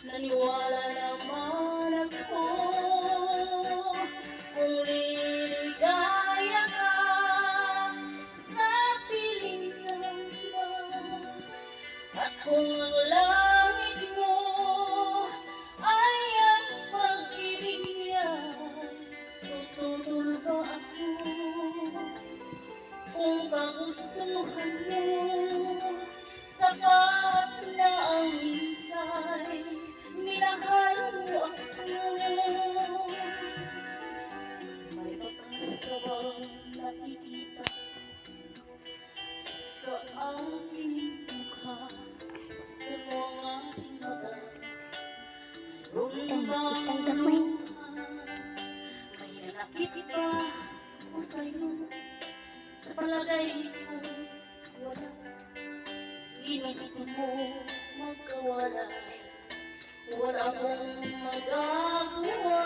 Naniwala naman ako kung liligaya ka sa piling naman. At kung ang langit mo ay ang pag-ibig niya, tutulog ba ako kung kagustuhan mo? Sapat na ang minsay minahal mo ako. May bakas ka bang nakikita sa aking mukha? Gusto mo ang aking mata? Mayroon bang luha? May nanakit ba o sa'yo? Sa palagay ko, wala. Ginusto mo magkawala, wala akong magagawa.